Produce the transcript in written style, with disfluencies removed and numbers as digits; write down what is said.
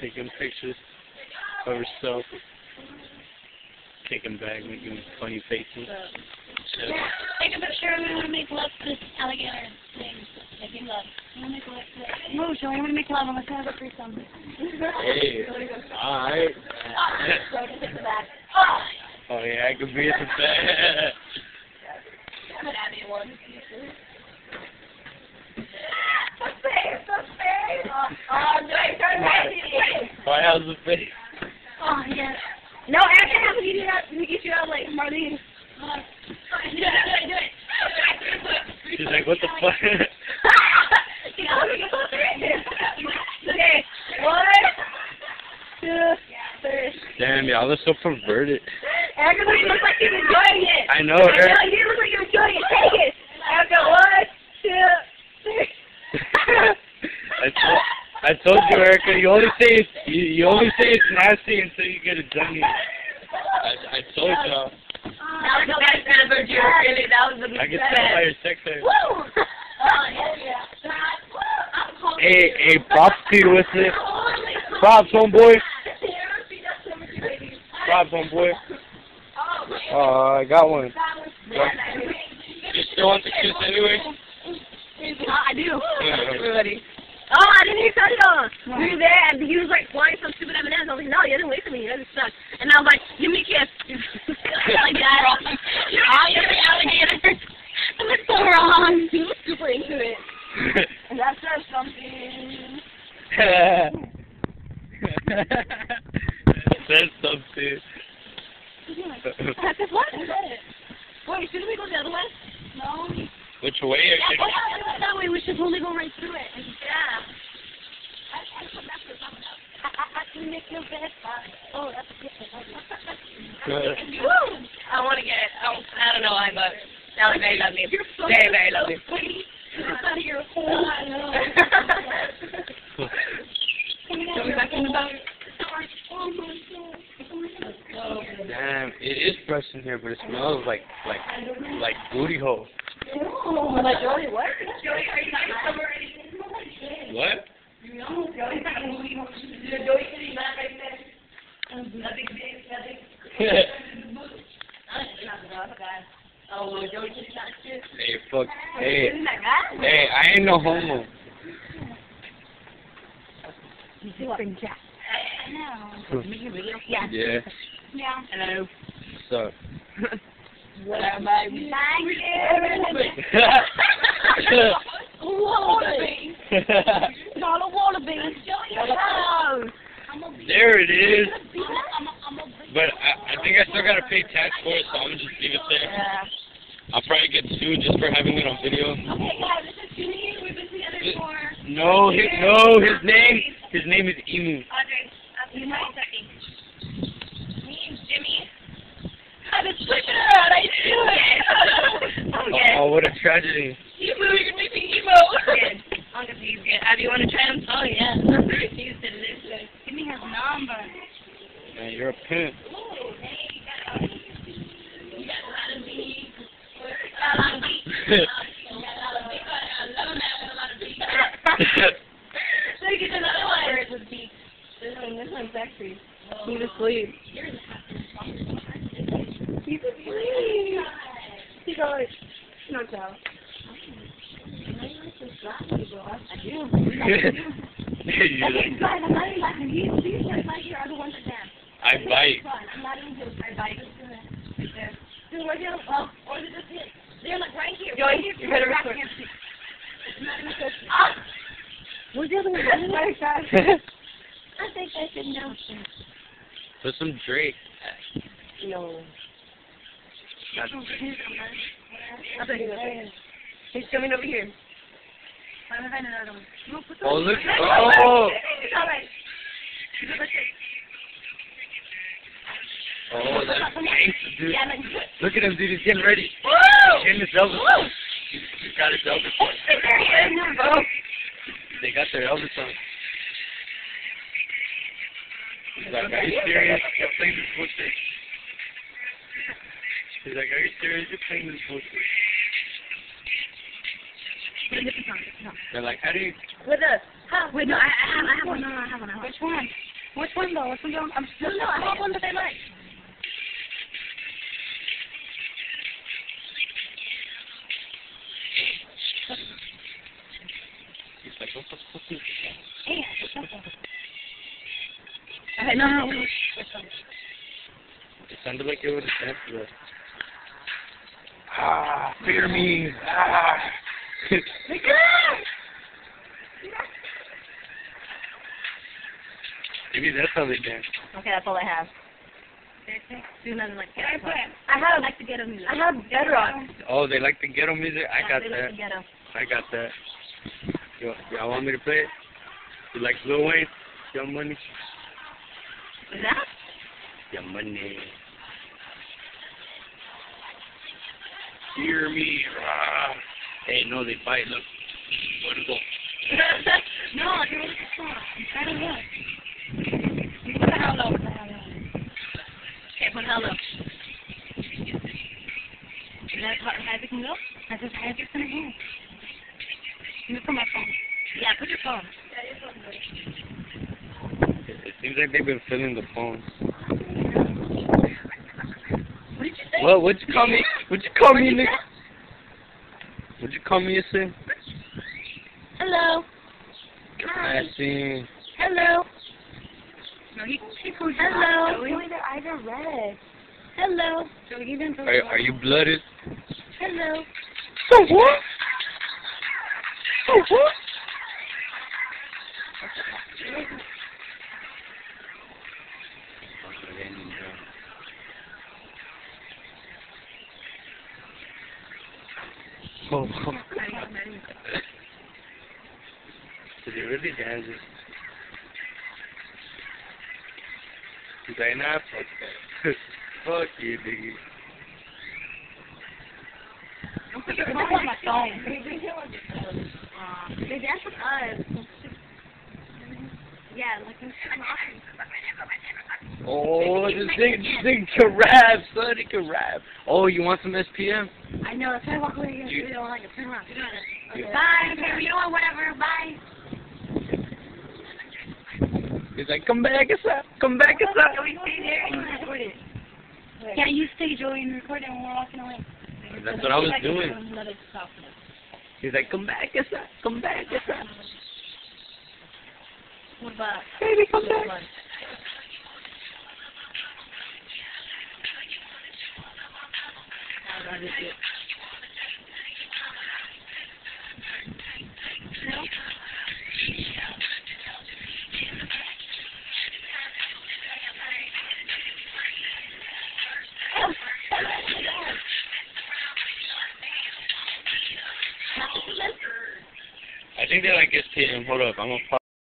taking pictures of herself. Kicking back, making funny faces. Yeah, take a picture of me. I want to make love to this alligator thing. Making love. I want to make love to it. Move, Joey. I want to make love. I'm going to have a threesome. Hey, alright. Go to the back. Oh yeah, I could be at the back. I'm an Abby one. The face, the face. Oh, Joey, turn back. Why how's the face? Oh, yes. No, actually, I have to do that to get you out like Marlene. Do it. She's like, what the fuck? Okay, 1, 2, 3. Damn, y'all are so perverted. Erica, you look like you're enjoying it. I know, You look like you're enjoying it. Take it. Erica, 1, 2, 3. I told you, Erica. You only say it's nasty until you get it done. I told y'all. That was the best ever, really. That was the best. I can tell by your sex hair. Woo! Hey, props to you, what's it? Props, homeboy. Props, homeboy. I got one. You still want the kiss anyway? I do. Everybody. Oh, I didn't hear touch it on. We were there, and he was like flying some stupid M&Ms. I was like, no, you didn't wait for me. You guys suck. And I was like, give me a kiss. Like that. You're the alligator. That was so wrong. He was super into it. And that says something. It says something. That's just what? Wait, shouldn't we go the other way? No. Which way? Or should we? That way, we should only go right through it. Yeah. I can make your bed. Oh, that's a good. I want to get it. I don't know why, but that was very lovely. Very, very lovely. Out of your hole. I know. Can we back in the boat? Damn, it is fresh in here, but it smells like booty hole. Like Joey, what? What? Hey, fuck. Hey, I ain't no homo. Yeah. Yeah. Hello. What's up? What am I? Thank you. Wallaby. Not a wallaby. There it is. But I think I still gotta pay tax for it, so I'm gonna just leave it there. Yeah. I'll probably get sued just for having it on video. Okay, guys, this is Jimmy. We've been together for... No, his name is Emu. Audrey, you might second. Me and Jimmy. I've been switching around. I do it. Okay. Oh, what a tragedy. Emo, you're gonna make me emo. Good. I'm gonna be good. Abby, you wanna try him? Oh, yeah. He's delicious. Give me his number. Man, you're a pimp. You got a lot of beef. So you get another one. Where is the beef? This one's sexy. He's asleep. He's asleep. He's always knocked out. I do. Okay, guys, I'm not even laughing. These right here are the ones that dance. I bite. I'm not even doing I bite. Dude, where's the other one? Oh, or is it just it? They're like right here. Joey, you better record. Where's the other one? I think I should know. Put some Drake. No. I'll take it. He's coming over here. I'm gonna find another one. Oh, look. Oh! Oh, that's gangsta, dude. Look at him, dude. He's getting ready. He's getting his Elvis on. He's got his Elvis on. They got their Elvis on. He's like, are you serious? You're playing this bullshit. He's like, are you serious? You're playing this bullshit. They're like, how do you... With a... Wait, no, I have one. No, I have one. Which one? Which one though? Which one though? I'm still no. I have one that they like. He's like, what the fuck is that? Hey, okay, no. It sounded like it would have stand for that. Ah, fear me. Ah. Maybe that's how they dance. Okay, that's all I have. Do nothing like that. I have like the ghetto music. I have bedrock. Oh, they like the ghetto music? I got they that. like the ghetto. I got that. Y'all want me to play it? You like Lil Wayne? Young Money? Is that? Young Money. Hear me. Ah. Hey, no, they fight. Look. Where to go? No, I can really just I don't know. Put the hell low. Okay, put the hell low. Is that how high we can go? That's as high as it's gonna go. Let me put my phone. Yeah, put your phone. It seems like they've been filling the phones. What did you say? Well, what'd you call me? What'd you call me, Nick? What'd you call me, you say? Hello. I see. Hello. No, he hello. Their eyes are red. Hello. So even Are you blooded? hello. So what? So what? Oh. Did he really dance it? He's like, nah, fuck that. Fuck you, nigga. I'm on my phone. They dance with us. Yeah, like Oh, this thing can rap, son. He can rap. Oh, you want some SPM? I know. Let's try to walk away. You don't like it. Turn around. Okay. Bye. Okay, you know what? Whatever. Bye. He's like, come back, it's up. Come back, it's up. Joey, stay there and record it. Yeah, you stay, Joey, and record it when we're walking away. That's what I was doing. He's like, come back, it's up. Come back, it's up. What about? Baby, come back. I think they like SPM. Hold up, I'm gonna